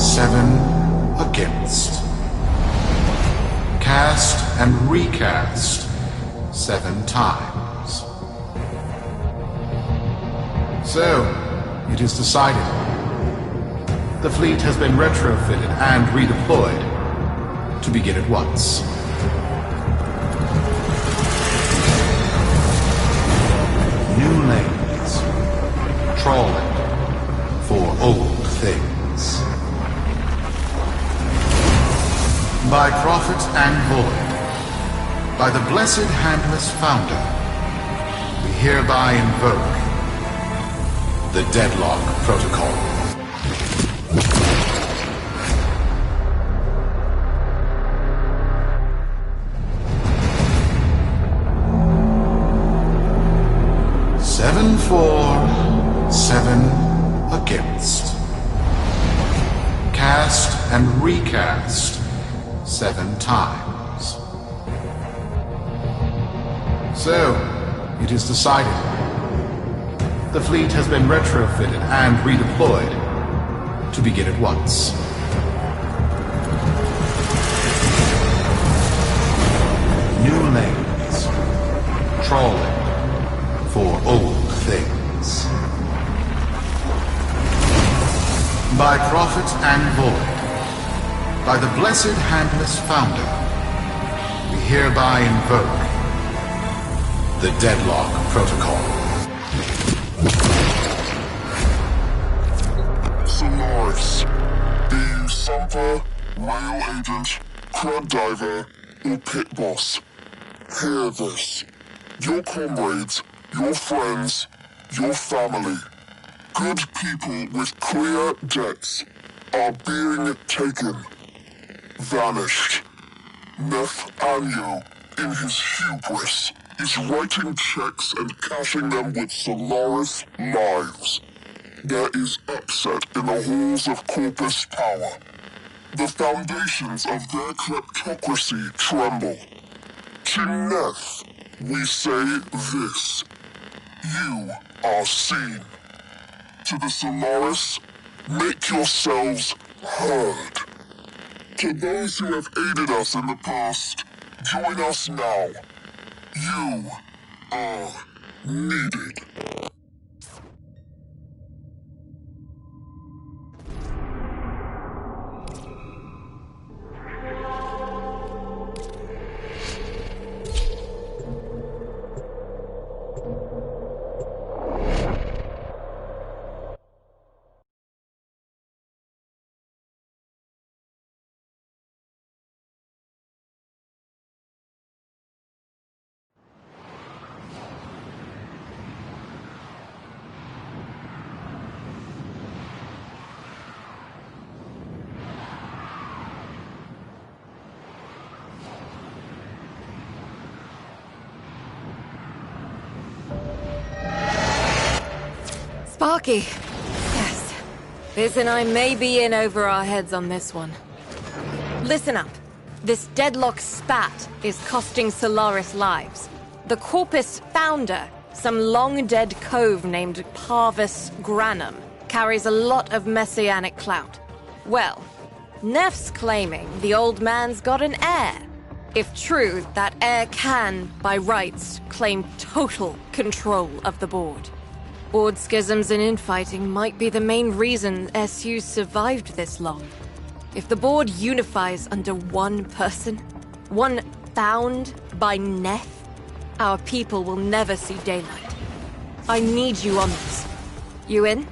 7 against. Cast and recast 7 times. So, it is decided. The fleet has been retrofitted and redeployed to begin at once. New lanes. Trawling for old things. By prophet and void, by the blessed handless founder, we hereby invoke the Deadlock Protocol. Seven for, 7 against. Cast and recast 7 times. So, it is decided. The fleet has been retrofitted and redeployed to begin at once. New lanes. Trawling for old things. By prophet and void, by the blessed handless founder, we hereby invoke the Deadlock Protocol. Solaris, be you Sumper, rail agent, crab diver, or pit boss. Hear this. Your comrades, your friends, your family, good people with clear debts are being taken. Vanished. Nathaniel, in his hubris, is writing checks and cashing them with Solaris lives. There is upset in the halls of Corpus power. The foundations of their kleptocracy tremble. To Neth, we say this. You are seen. To the Solaris, make yourselves heard. To those who have aided us in the past, join us now. You are needed. Sparky. Yes. Biz and I may be in over our heads on this one. Listen up. This Deadlock spat is costing Solaris lives. The Corpus founder, some long-dead cove named Parvis Granum, carries a lot of messianic clout. Well, Neff's claiming the old man's got an heir. If true, that heir can, by rights, claim total control of the board. Board schisms and infighting might be the main reason SU survived this long. If the board unifies under one person, one found by Neth, our people will never see daylight. I need you on this. You in?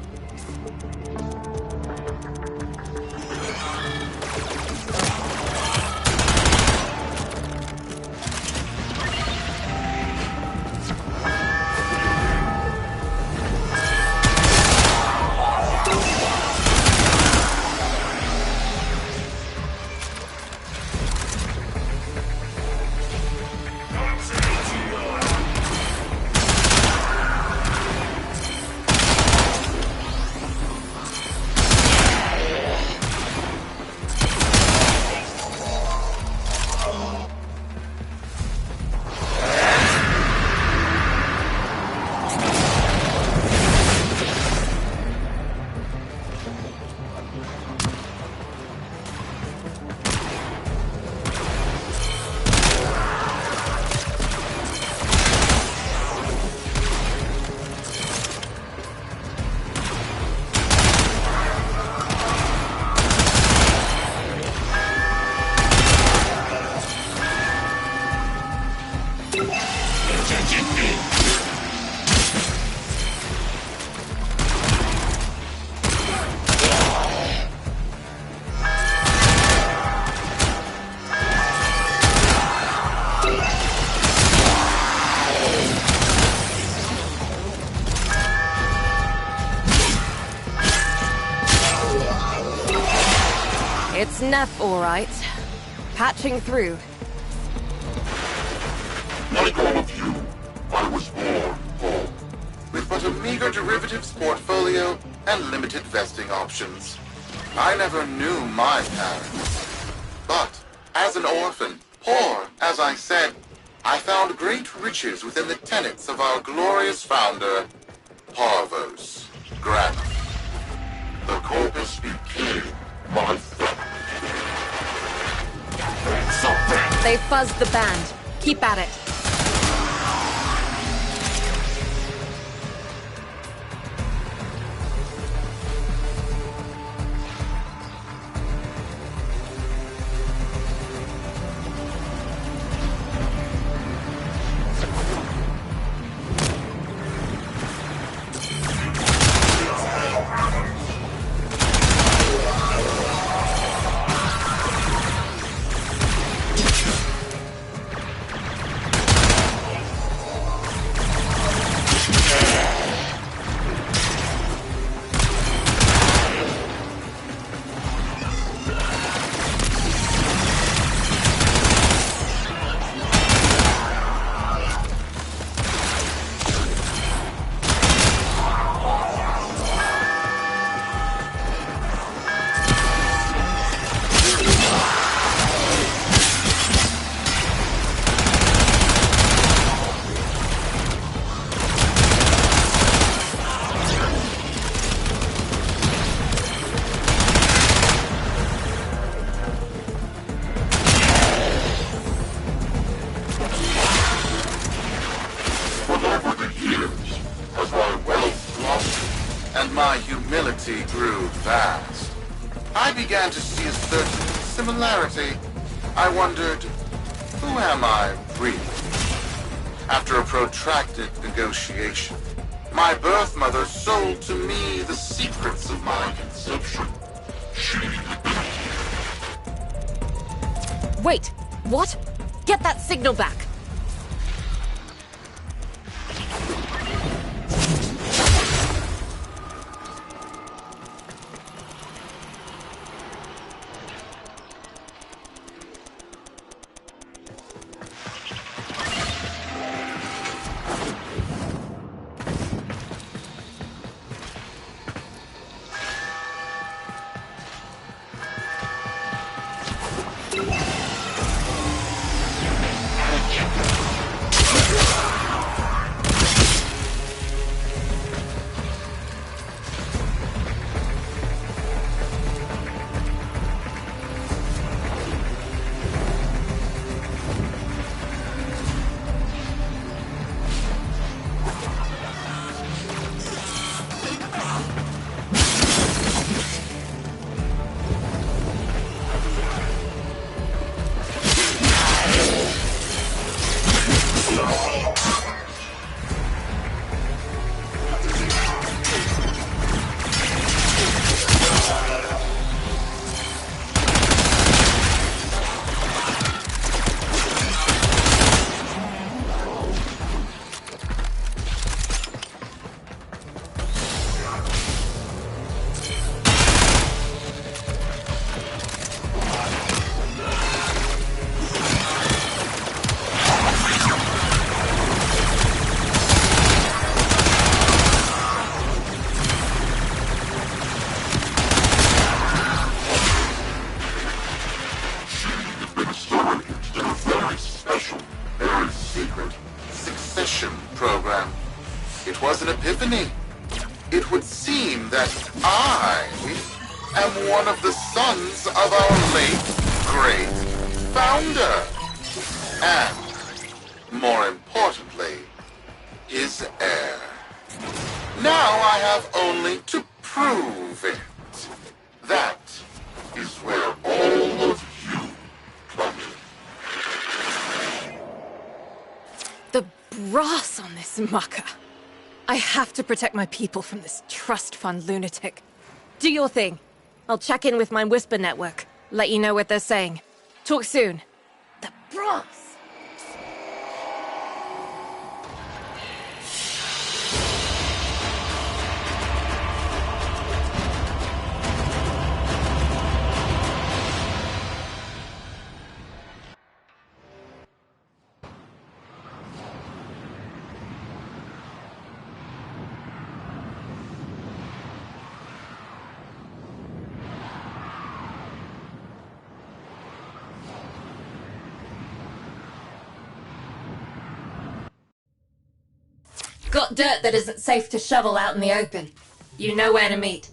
It's Neff, all right. Patching through. Like all of you, I was born poor. With but a meager derivatives portfolio and limited vesting options. I never knew my parents. But, as an orphan, poor, as I said, I found great riches within the tenets of our glorious founder, Parvos Granum. The corpus became my family. They fuzzed the band. Keep at it. My humility grew fast. I began to see a certain similarity. I wondered, who am I really? After a protracted negotiation, my birth mother sold to me the secrets of my conception. Wait, what? Get that signal back. Program. It was an epiphany. It would seem that I am one of the sons of our late, great founder. And, more importantly, his heir. Now I have only to prove it. That is where all of you come in. The brass on this mucker. I have to protect my people from this trust fund lunatic. Do your thing. I'll check in with my Whisper network. Let you know what they're saying. Talk soon. The brass! got dirt that isn't safe to shovel out in the open, you know where to meet.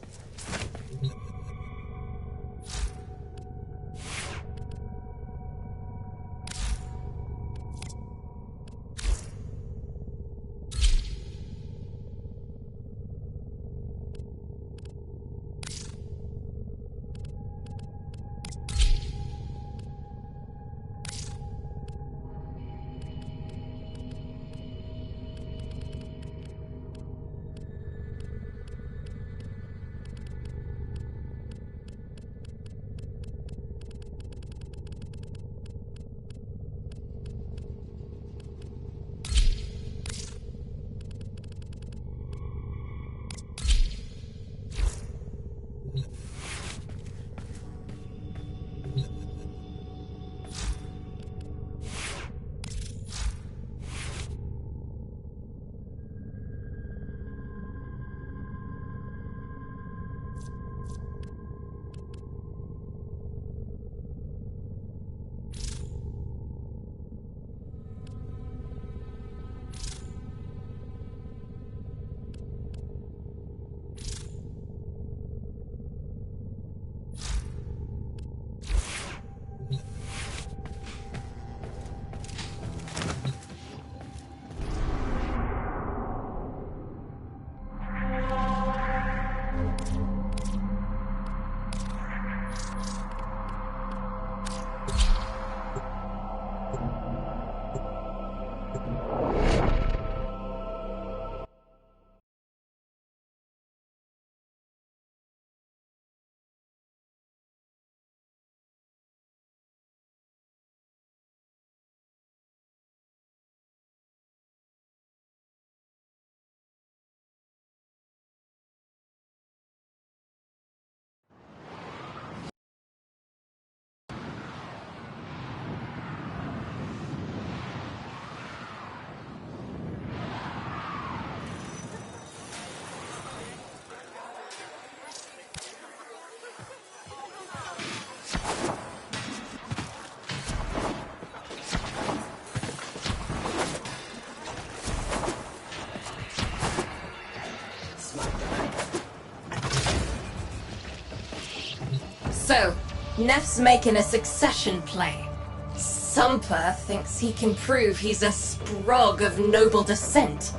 So, Neff's making a succession play. Sumper thinks he can prove he's a sprog of noble descent.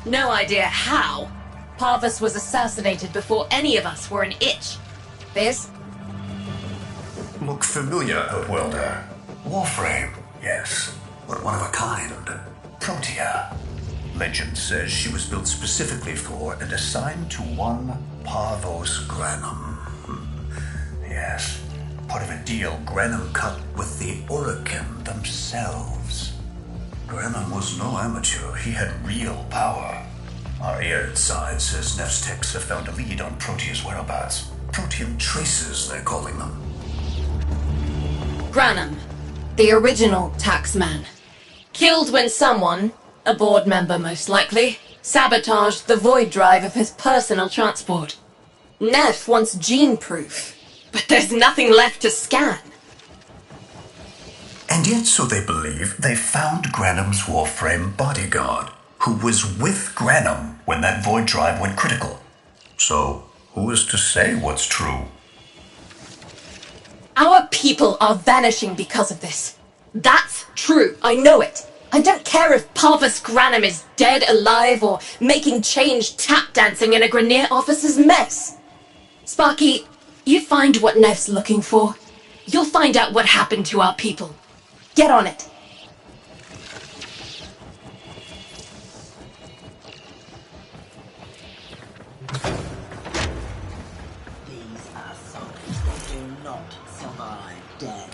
No idea how. Parvus was assassinated before any of us were an itch. Biz? Look familiar, Outworlder. Warframe, yes, but one of a kind. Protea. Legend says she was built specifically for and assigned to one Parvos Granum. Yes, part of a deal Granum cut with the Orokin themselves. Granum was no amateur. He had real power. Our ear inside says Neff's techs have found a lead on Protea's whereabouts. Protean traces, they're calling them. Granum, the original taxman. Killed when someone, a board member most likely, sabotaged the void drive of his personal transport. Neff wants gene proof, but there's nothing left to scan. And yet, so they believe, they found Granum's Warframe bodyguard, who was with Granum when that void drive went critical. So, who is to say what's true? Our people are vanishing because of this. That's true, I know it. I don't care if Parvus Granum is dead, alive, or making change tap dancing in a Grineer officer's mess. Sparky, you find what Neff's looking for. You'll find out what happened to our people. Get on it. These are souls that do not survive death.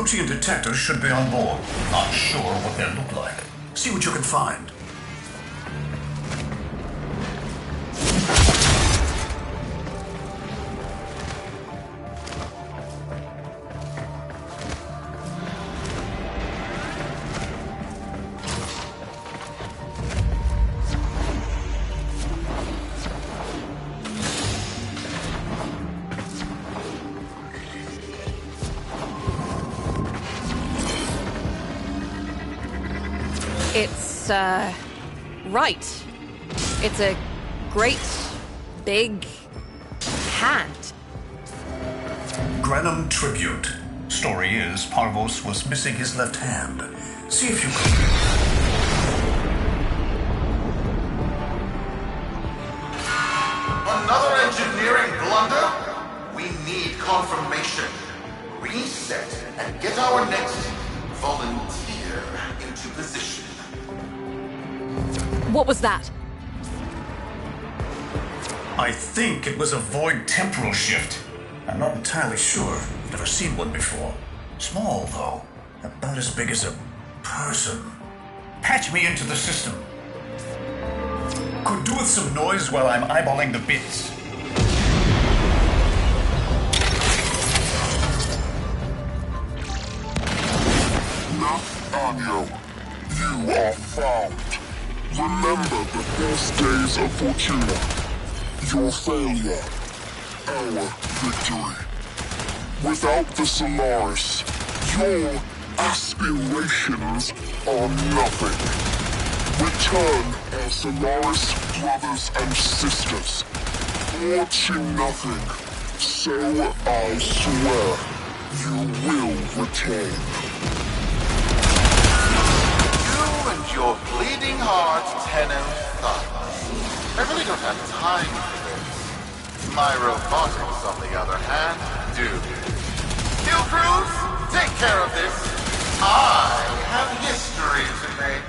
Protean detectors should be on board. Not sure what they look like. See what you can find. It's, right. It's a great, big hand. Granum Tribute. Story is, Parvos was missing his left hand. See if you can... Another engineering blunder? We need confirmation. Reset and get our next volunteer into position. What was that? I think it was a void temporal shift. I'm not entirely sure. I've never seen one before. Small, though. About as big as a person. Patch me into the system. Could do with some noise while I'm eyeballing the bits. Nathaniel, you are found. Remember the best days of Fortuna. Your failure, our victory. Without the Solaris, your aspirations are nothing. Return our Solaris brothers and sisters. Watching nothing, so I swear you will return. You and your bleeding heart, Tenno Thug. I really don't have time for this. My robotics, on the other hand, do. Kill crews, take care of this. I have history to make.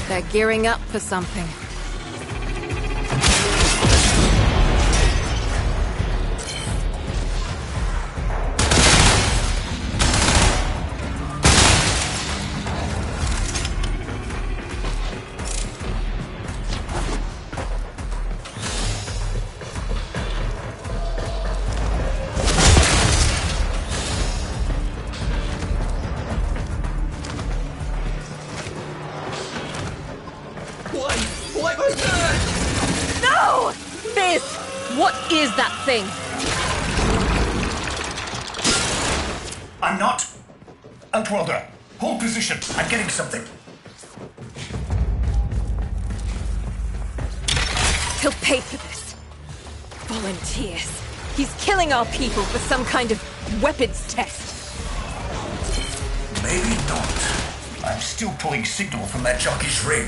They're gearing up for something. No! Fizz! What is that thing? I'm not. Outworlder, hold position. I'm getting something. He'll pay for this. Volunteers. He's killing our people for some kind of weapons test. Maybe not. I'm still pulling signal from that jockey's rig.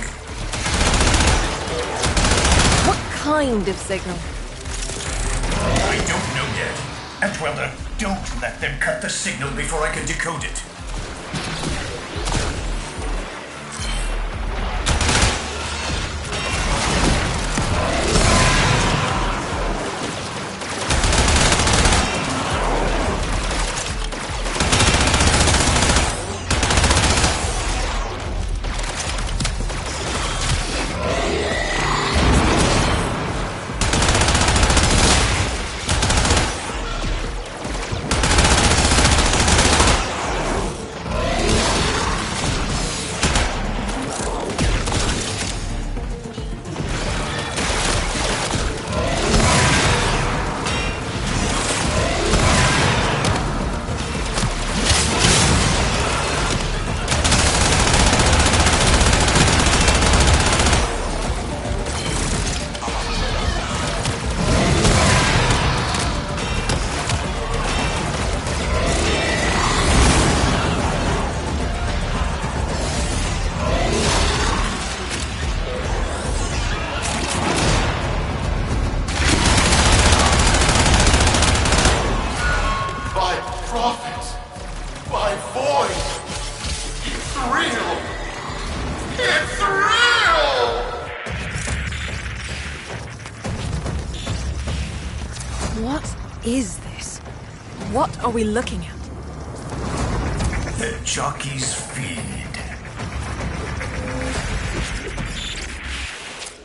What kind of signal? I don't know yet. Outworlder, don't let them cut the signal before I can decode it. is this? What are we looking at? The jockey's feed.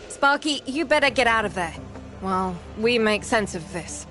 Sparky, you better get out of there. Well, we make sense of this.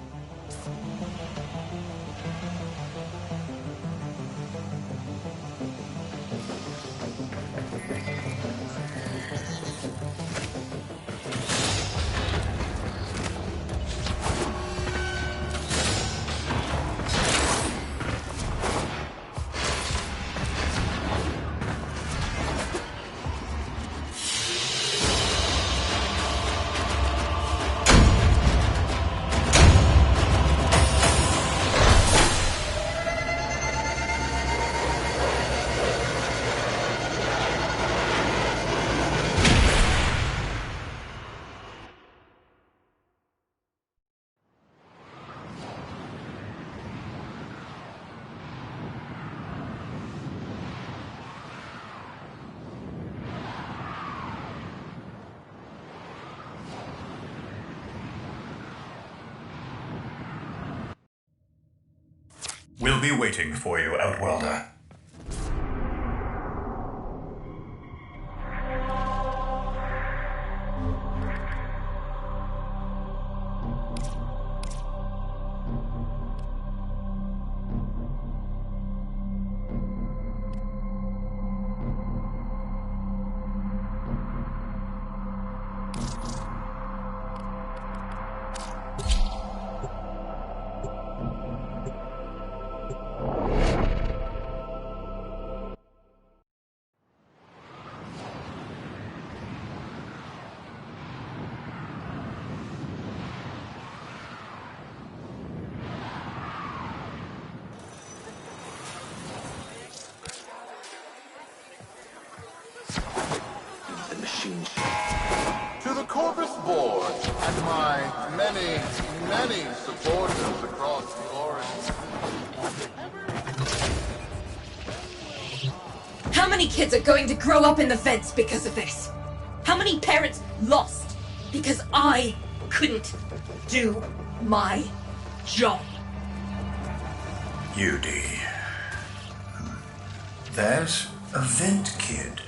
We'll be waiting for you, Outworlder. To the Corvus Board and my many, many supporters across the Origin. How many kids are going to grow up in the vents because of this? How many parents lost because I couldn't do my job? UD. There's a vent kid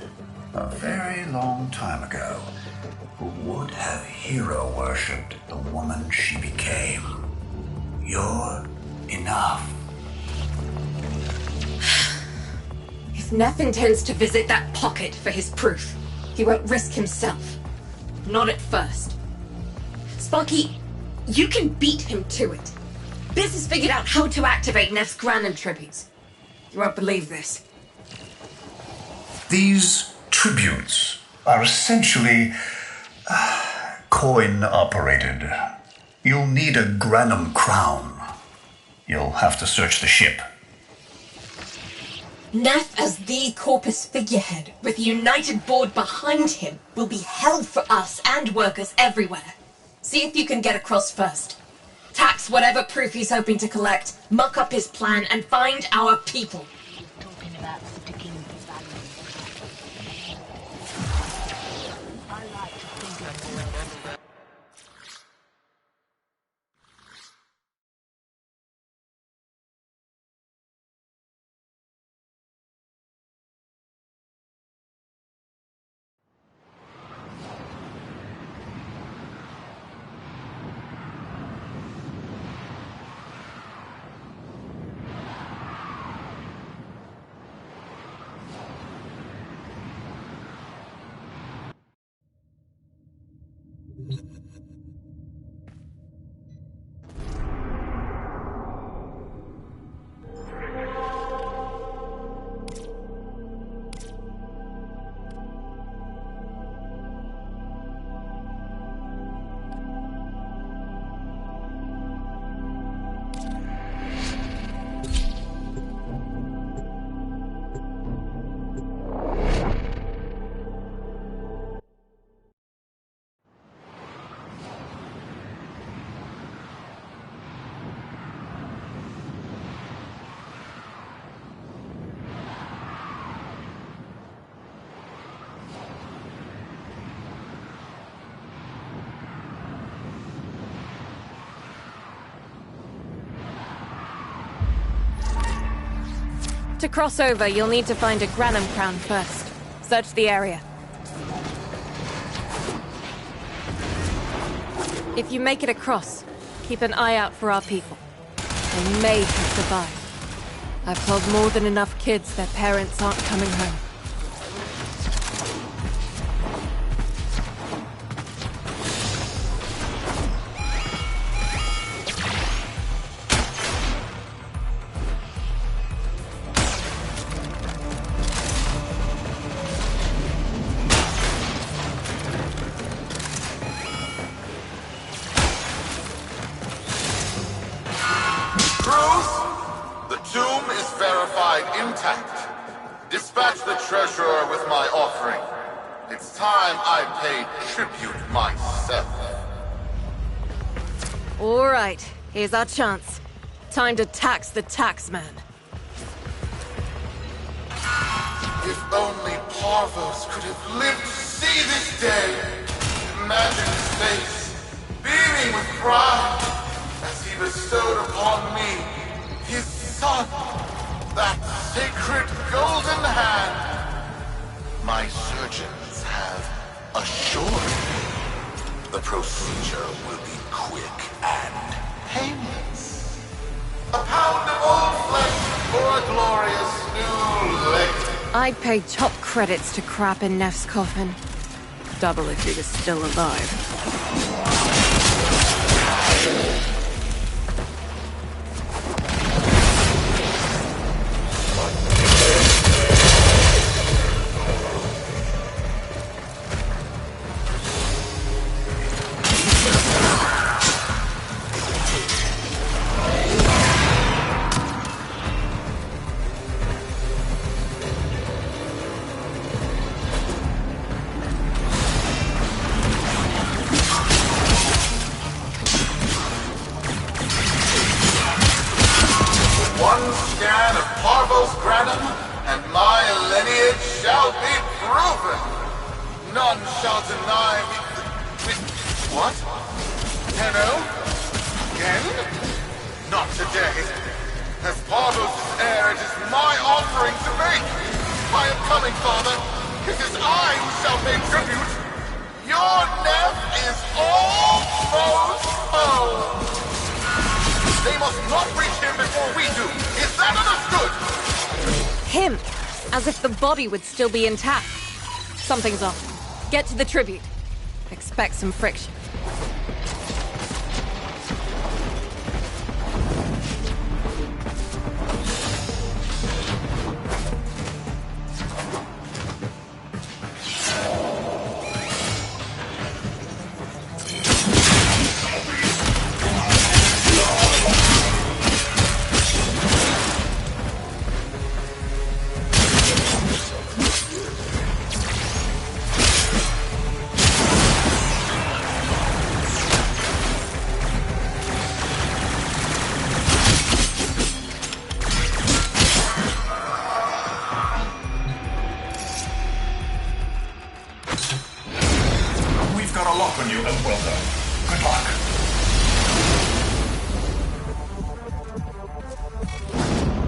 a very long time ago who would have hero worshipped the woman she became. You're enough. If Neff intends to visit that pocket for his proof, he won't risk himself. Not at first. Sparky, you can beat him to it. Biz has figured out how to activate Neff's Granim tributes. You won't believe this. These tributes are essentially coin-operated. You'll need a Granim crown. You'll have to search the ship. Neff as the Corpus figurehead, with the United Board behind him, will be hell for us and workers everywhere. See if you can get across first. Tax whatever proof he's hoping to collect, muck up his plan, and find our people. Talking about sticking value. I like to think of To cross over, you'll need to find a Granum crown first. Search the area. If you make it across, keep an eye out for our people. They may have survived. I've told more than enough kids their parents aren't coming home. Dispatch the treasurer with my offering. It's time I paid tribute myself. All right, here's our chance. Time to tax the taxman. If only Parvos could have lived to see this day. Imagine his face, beaming with pride, as he bestowed upon me his son. That sacred golden hand. My surgeons have assured me the procedure will be quick and painless. A pound of old flesh for a glorious new leg. I'd pay top credits to crap in Neff's coffin. Double if he was still alive. None shall deny me. What? Hello? Again? Not today. As Parvos' heir, it is my offering to make. I am coming, Father. It is I who shall pay tribute. Your Neff is almost home. They must not reach him before we do. Is that understood? Him? As if the body would still be intact. Something's off. Get to the tribute. Expect some friction. Got a lock on you, and well done. Good luck.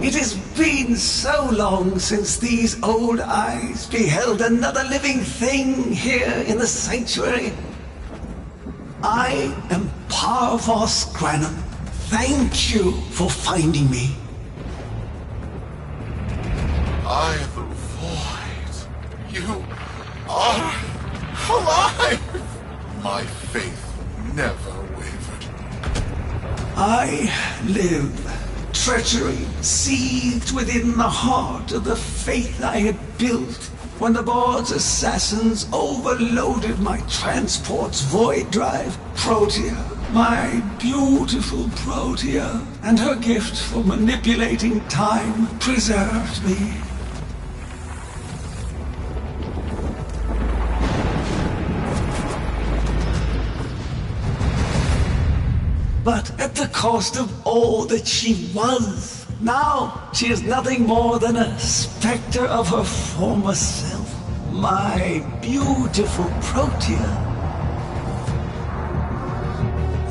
It has been so long since these old eyes beheld another living thing here in the sanctuary. I am Parvos Granum. Thank you for finding me. I am the void. You are alive! My faith never wavered. I live. Treachery seethed within the heart of the faith I had built when the board's assassins overloaded my transport's void drive. Protea, my beautiful Protea, and her gift for manipulating time preserved me. But at the cost of all that she was. Now she is nothing more than a specter of her former self. My beautiful Protea.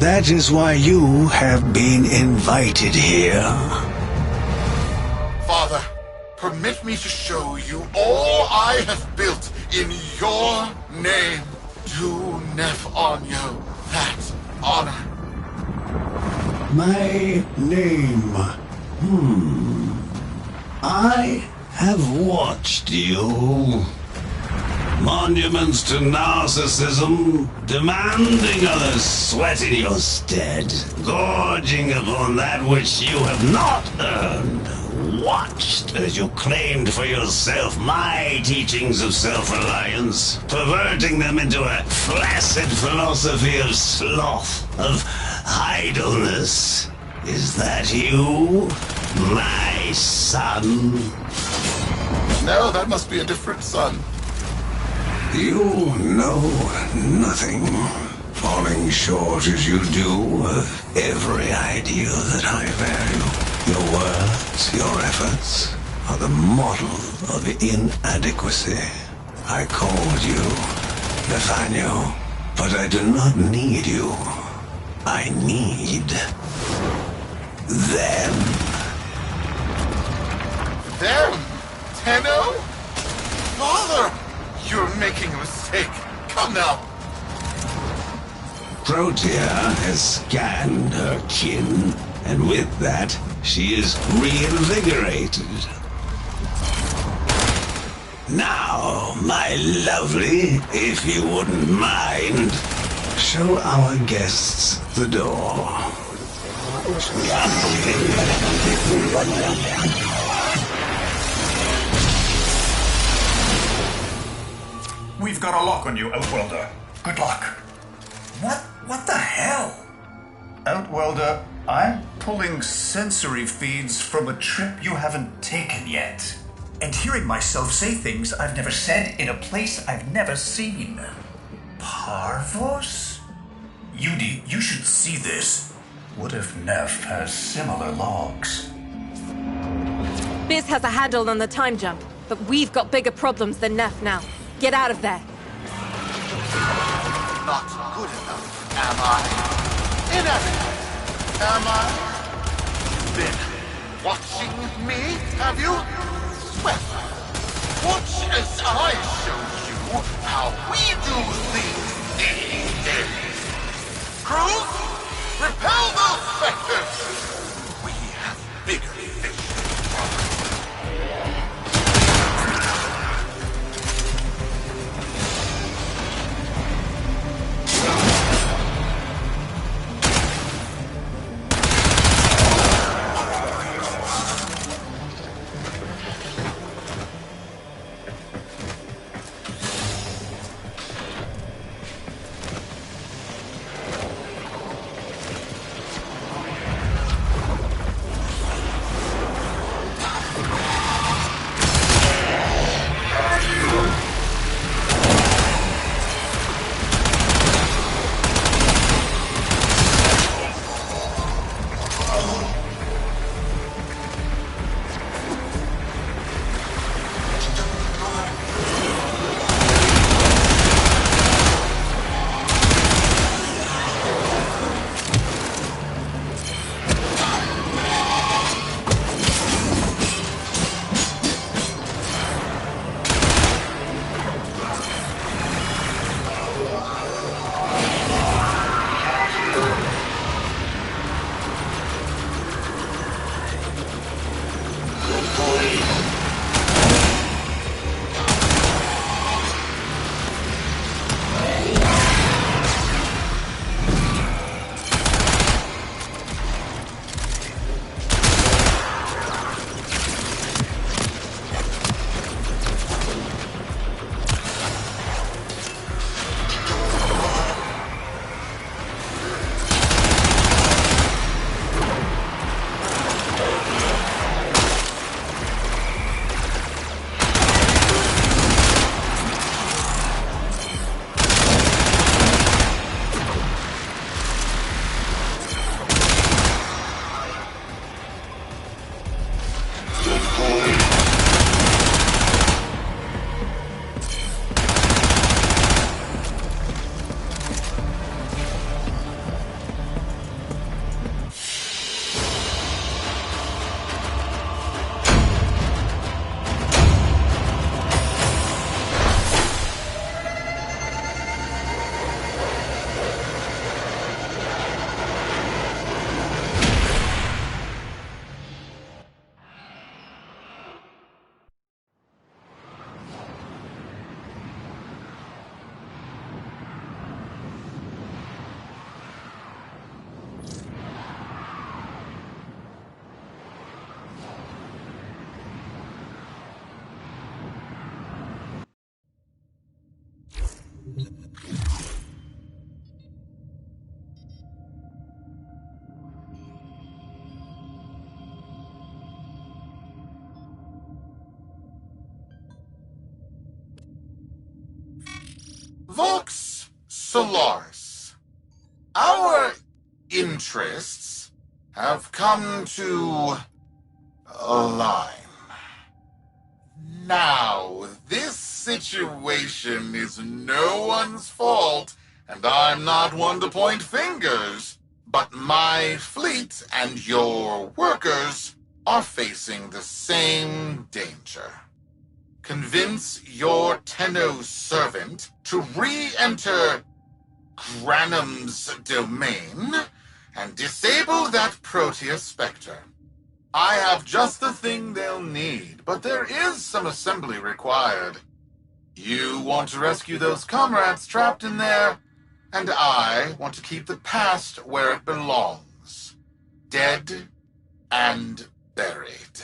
That is why you have been invited here. Father, permit me to show you all I have built in your name. Do Nef Onyo that honor. My name. I have watched you. Monuments to narcissism, demanding others sweat in your stead, gorging upon that which you have not earned. Watched as you claimed for yourself my teachings of self-reliance, perverting them into a flaccid philosophy of sloth, of idleness. Is that you, my son? No, that must be a different son. You know nothing, falling short as you do of every ideal that I value. Your words, your efforts, are the model of inadequacy. I called you, Nathaniel, but I do not need you. I need them. Them? Tenno? Father! You're making a mistake. Come now. Protea has scanned her kin, and with that, she is reinvigorated. Now, my lovely, if you wouldn't mind, show our guests the door. We've got a lock on you, Outwelder. Good luck. What the hell? Outwelder, I'm pulling sensory feeds from a trip you haven't taken yet. And hearing myself say things I've never said in a place I've never seen. Parvos? Yudi, you should see this. What if Nef has similar logs? Biz has a handle on the time jump, but we've got bigger problems than Neff now. Get out of there. Not good enough, am I? Inadequate, am I? Been watching me, have you? Well, watch as I show you how we do things these days. Crews, repel those specters! We have bigger fish to fry. Solaris. Our interests have come to align. Now, this situation is no one's fault, and I'm not one to point fingers, but my fleet and your workers are facing the same danger. Convince your Tenno servant to re-enter Granum's domain and disable that Proteus Spectre. I have just the thing they'll need, but there is some assembly required. You want to rescue those comrades trapped in there, and I want to keep the past where it belongs. Dead and buried.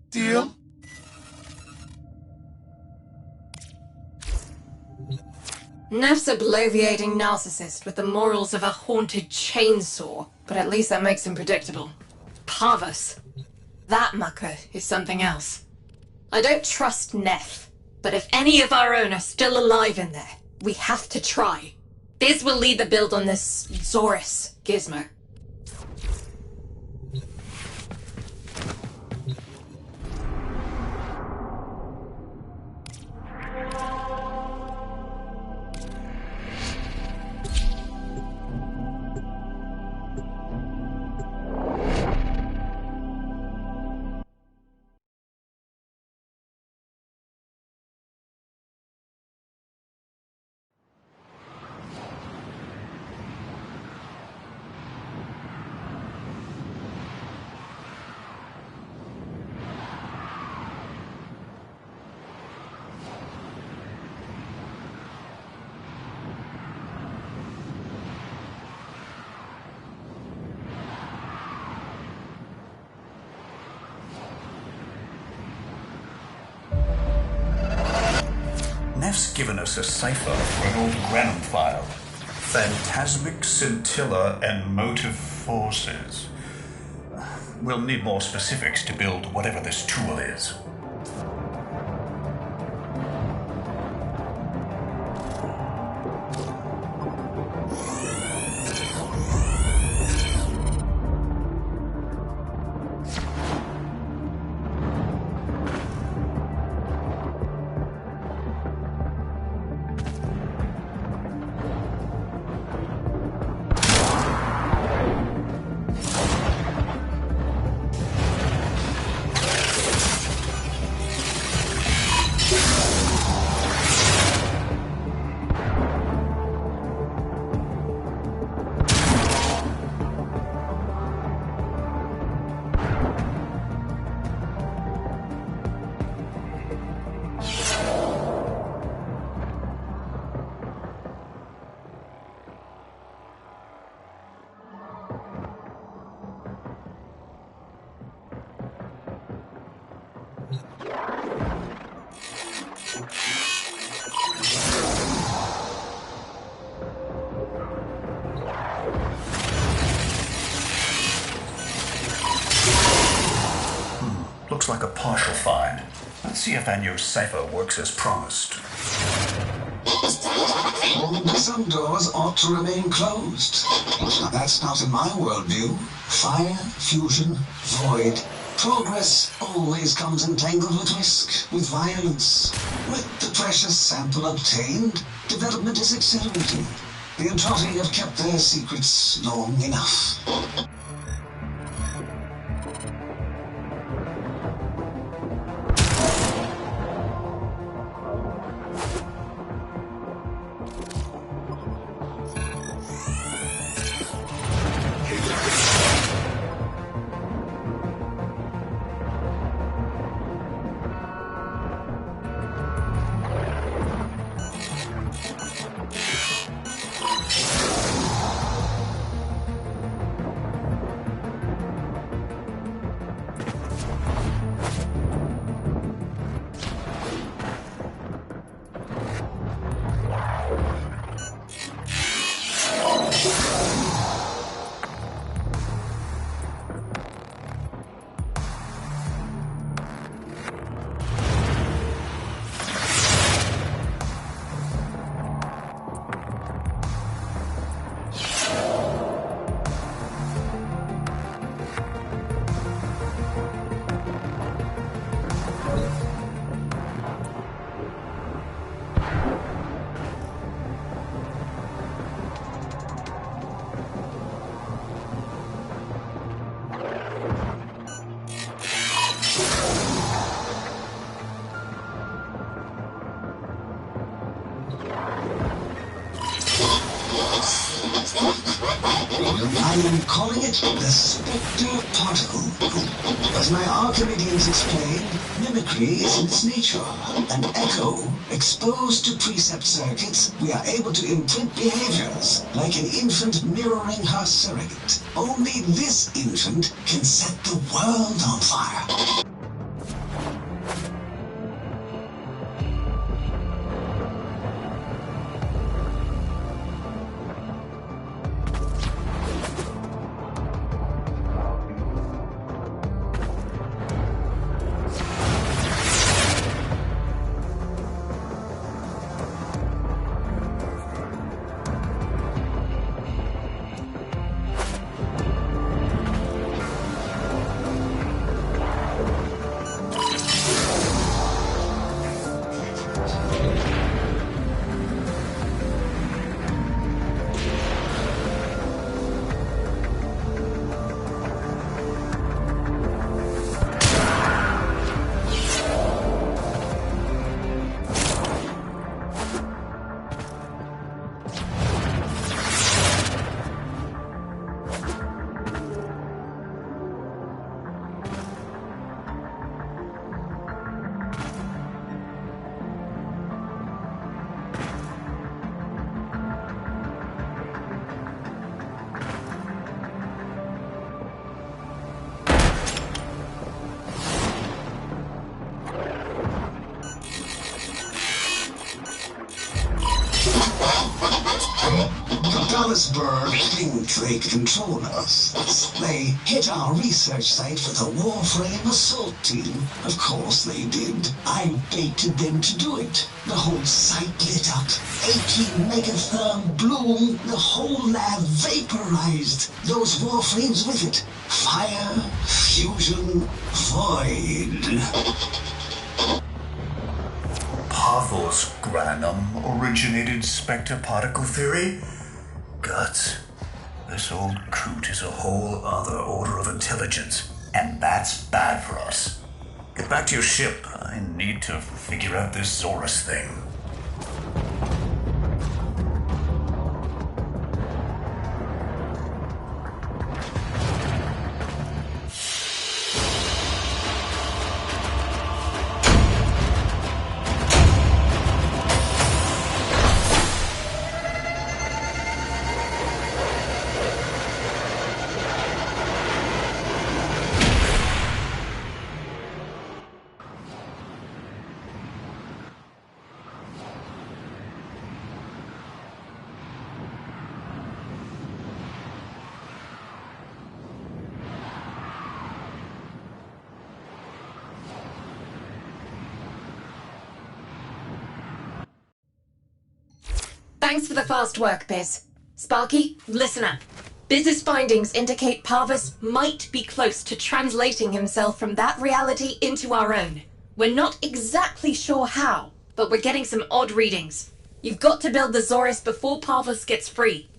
Deal? Neff's a bloviating narcissist with the morals of a haunted chainsaw, but at least that makes him predictable. Parvus. That mucker is something else. I don't trust Neff, but if any of our own are still alive in there, we have to try. Biz will lead the build on this Zorus gizmo. Neff's given us a cipher for an old Granum file. Phantasmic scintilla and motive forces. We'll need more specifics to build whatever this tool is. Looks like a partial find. Let's see if Anyo's cipher works as promised. Some doors ought to remain closed. Now that's not in my worldview. Fire, fusion, void. Progress always comes entangled with risk, with violence. With the precious sample obtained, development is accelerating. The Entrotti have kept their secrets long enough. am calling it the Spectre Particle. As my Archimedeans explained, mimicry is in its nature. An echo exposed to precept circuits, we are able to imprint behaviors, like an infant mirroring her surrogate. Only this infant can set the world on fire. Bird think they control us. They hit our research site for the Warframe assault team. Of course they did. I baited them to do it. The whole site lit up. 18 megatherm bloom. The whole lab vaporized. Those Warframes with it. Fire, fusion, void. Pathos Granum originated Spectre Particle theory? Guts. This old coot is a whole other order of intelligence, and that's bad for us. Get back to your ship. I need to figure out this Zorus thing. Thanks for the fast work, Biz. Sparky, listen up. Biz's findings indicate Parvus might be close to translating himself from that reality into our own. We're not exactly sure how, but we're getting some odd readings. You've got to build the Zorus before Parvus gets free.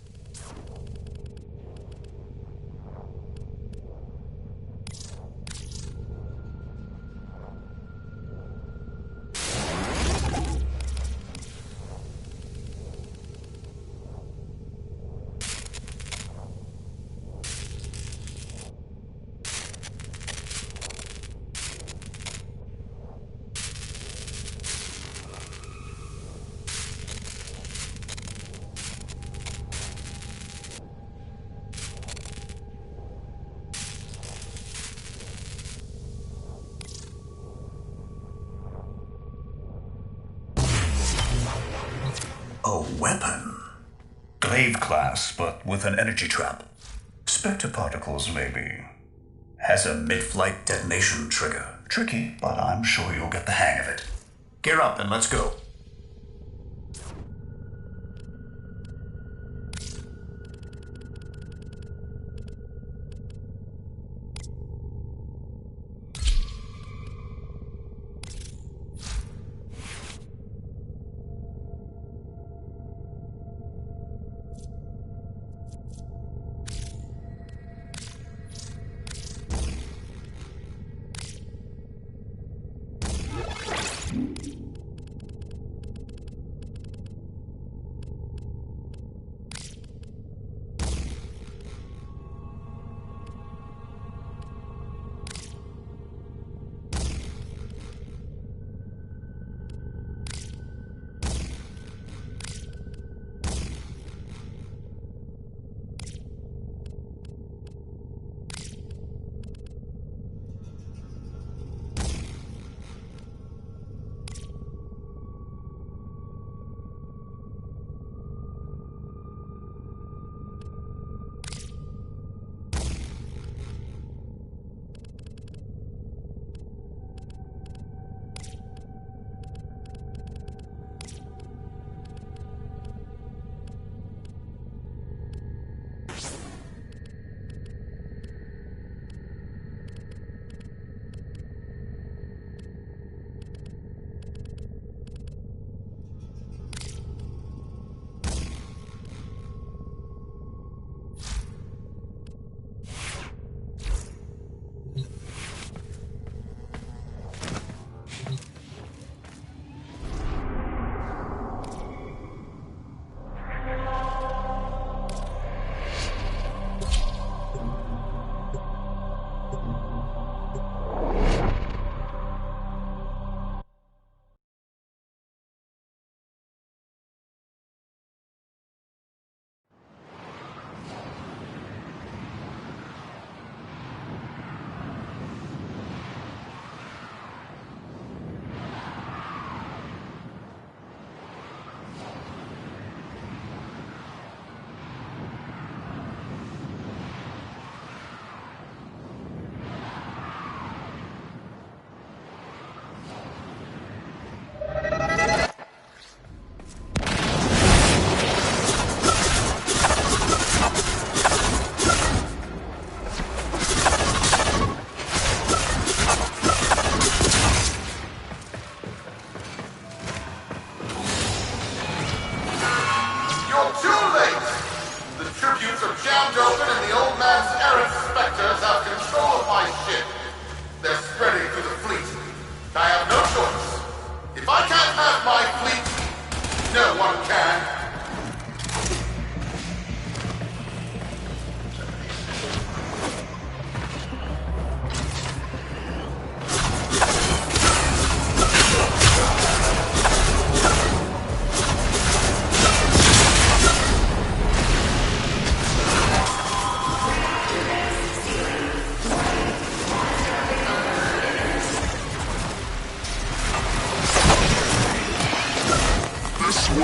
A weapon? Glaive class, but with an energy trap. Spectre particles, maybe. Has a mid-flight detonation trigger. Tricky, but I'm sure you'll get the hang of it. Gear up and let's go.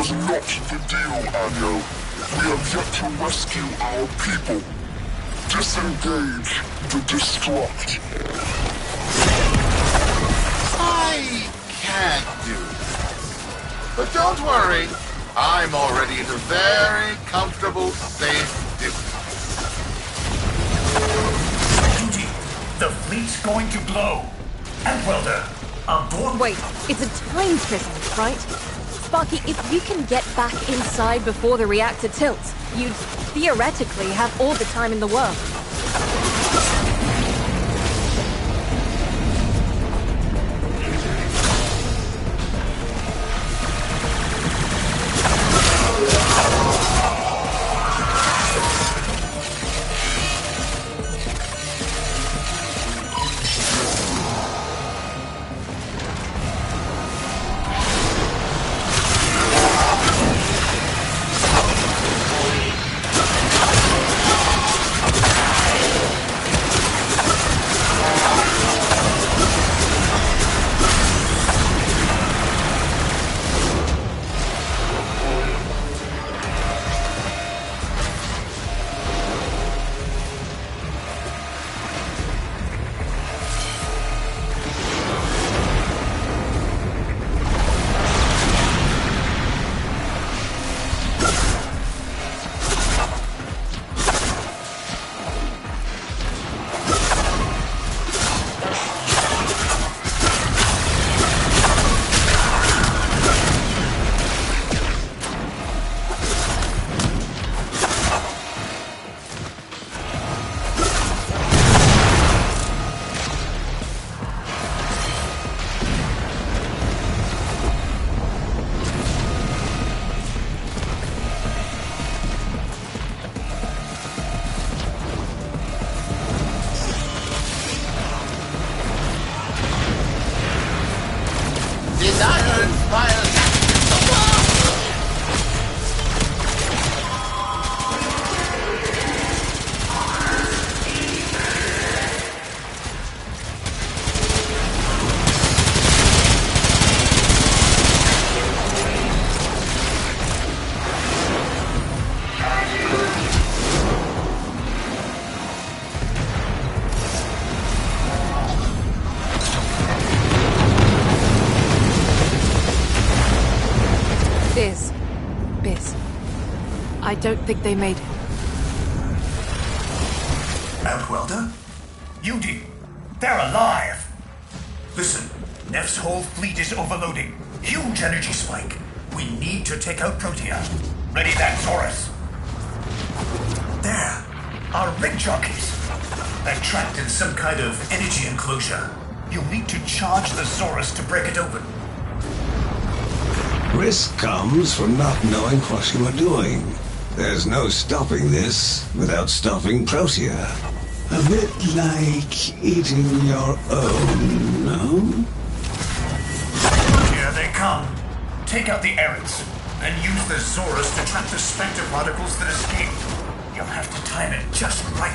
was not the deal, Anyo. We have yet to rescue our people. Disengage the destruct. I can't do that. But don't worry. I'm already at a very comfortable, safe distance. Duty, the fleet's going to blow. And Welder, aboard. Wait, it's a time prison, right? Sparky, if you can get back inside before the reactor tilts, you'd theoretically have all the time in the world. Biz. I don't think they made it. Outwelder? Yudi, they're alive! Listen, Neff's whole fleet is overloading. Huge energy spike. We need to take out Protea. Ready that, Taurus. There, our rig jockeys. They're trapped in some kind of energy enclosure. You'll need to charge the Zorus to break it open. Risk comes from not knowing what you are doing. There's no stopping this without stopping Protea. A bit like eating your own, no? Here they come. Take out the errants, and use the Zorus to trap the spectre particles that escaped. You'll have to time it just right.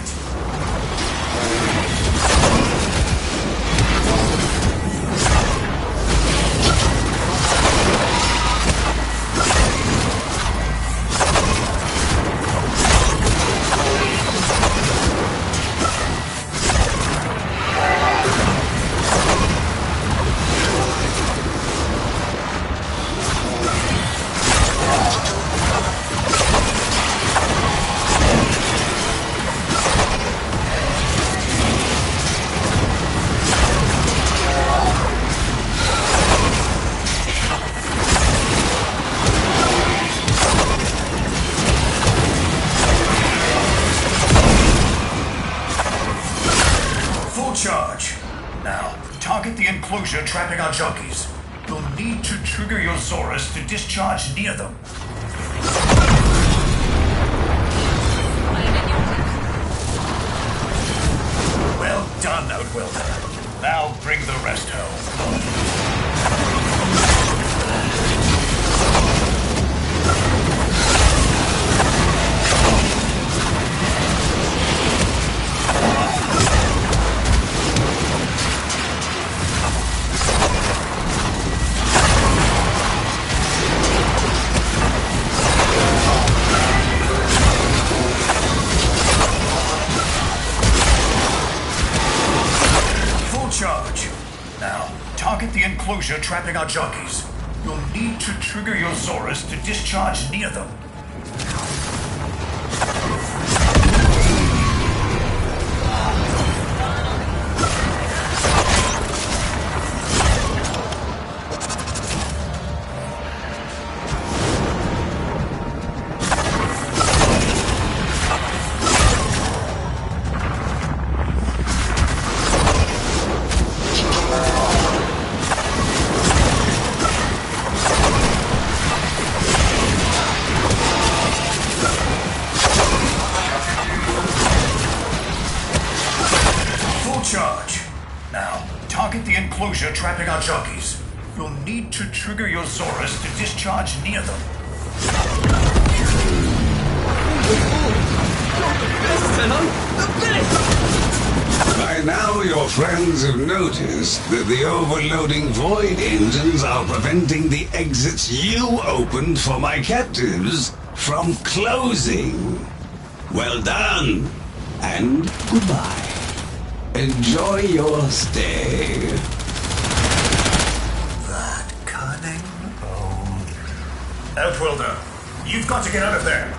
Charge. Now, target the enclosure trapping our junkies. You'll need to trigger your Zorus to discharge near them. Well done, Outwelder. Now bring the rest home. target the enclosure trapping our jockeys. You'll need to trigger your Zorus to discharge near them. Charge. Now, target the enclosure trapping our jockeys. You'll need to trigger your Zorus to discharge near them. By now, your friends have noticed that the overloading void engines are preventing the exits you opened for my captives from closing. Well done, and goodbye. Enjoy your stay. That cunning? Oh. Outworlder, you've got to get out of there.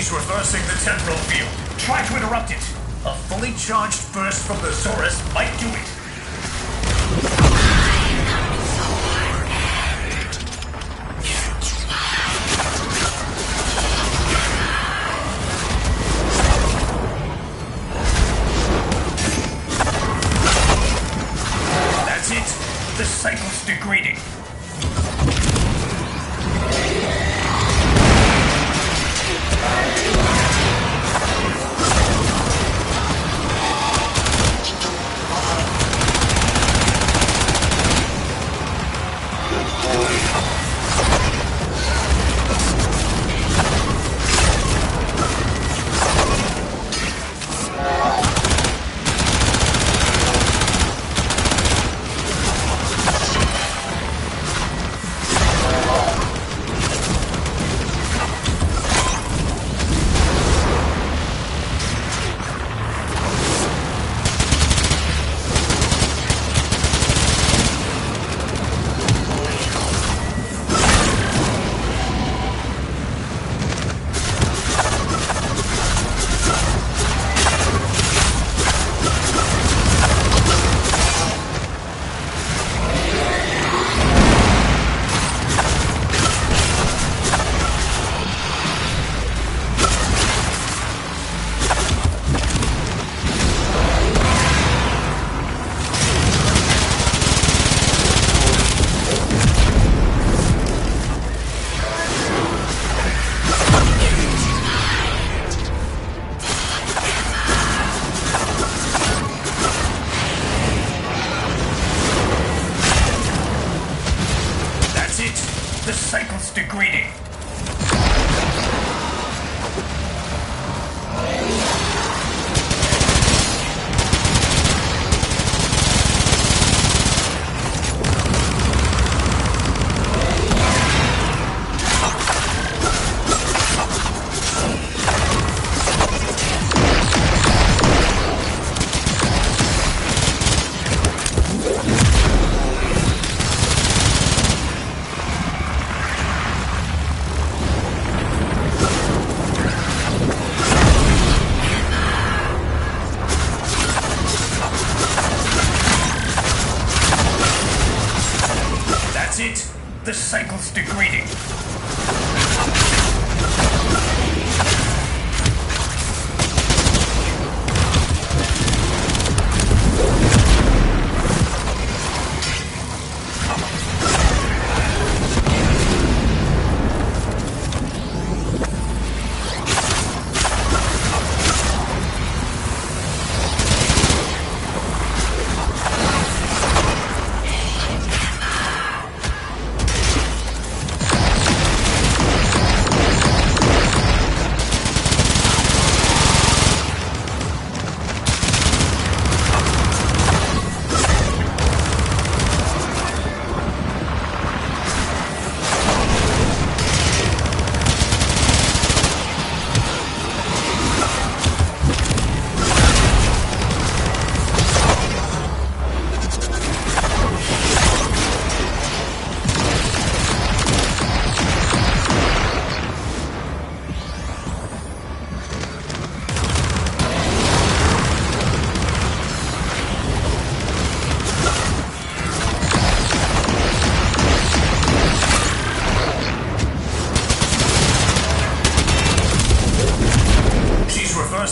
Reversing the temporal field. Try to interrupt it. A fully charged burst from the Zorus might do it. That's it. The cycle's degrading. The cycle's degrading.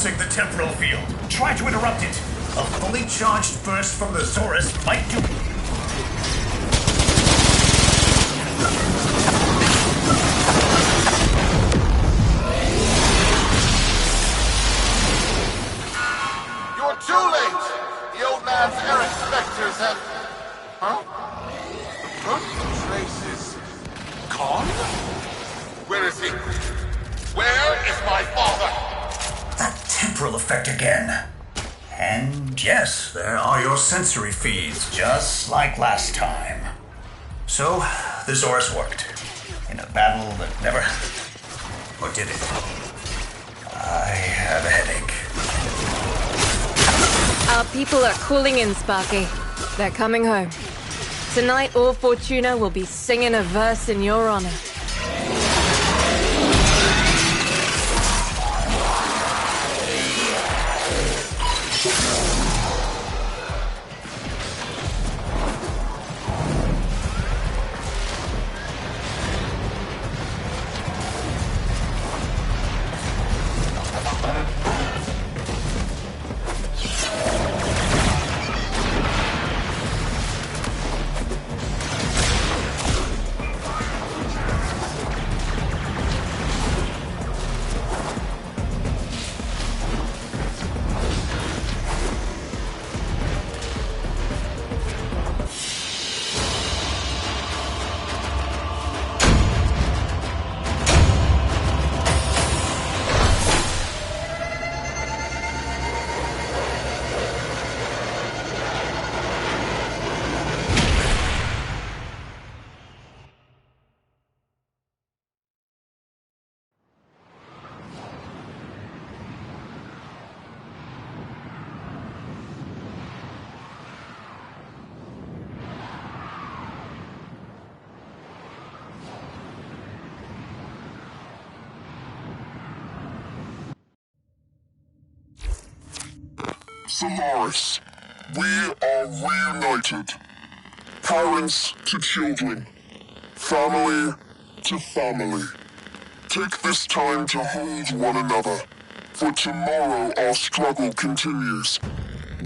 The temporal field. Try to interrupt it. A fully charged burst from the Zorus might do. You're too late! The old man's errant specters have... Huh? The birth trace is... gone? Where is he? Where is my father? That temporal effect again. And yes, there are your sensory feeds, just like last time. So, the Zorus worked. In a battle that never... Or did it? I have a headache. Our people are cooling in, Sparky. They're coming home. Tonight, all Fortuna will be singing a verse in your honor. Solaris, we are reunited. Parents to children. Family to family. Take this time to hold one another, for tomorrow our struggle continues.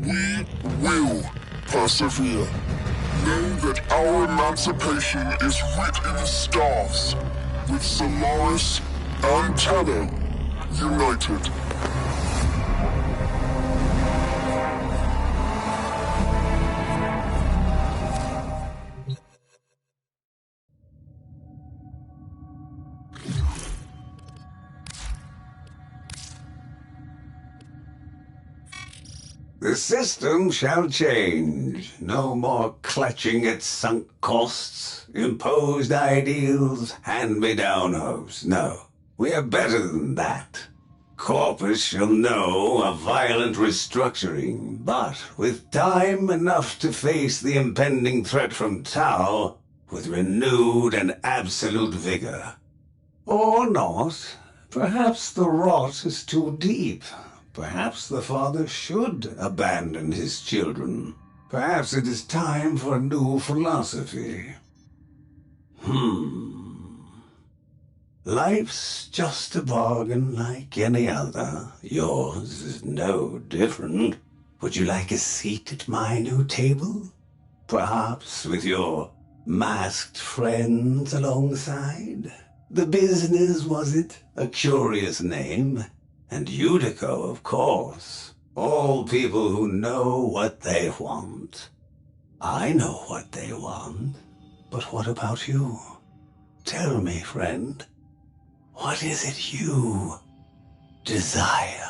We will persevere. Know that our emancipation is writ in the stars, with Solaris and Tanner united. The system shall change. No more clutching at sunk costs, imposed ideals, hand-me-down hopes. No, we are better than that. Corpus shall know a violent restructuring, but with time enough to face the impending threat from Tau with renewed and absolute vigor. Or not. Perhaps the rot is too deep. Perhaps the father should abandon his children. Perhaps it is time for a new philosophy. Life's just a bargain like any other. Yours is no different. Would you like a seat at my new table? Perhaps with your masked friends alongside? The business, was it? A curious name. And Unico, of course. All people who know what they want. I know what they want. But what about you? Tell me, friend. What is it you desire?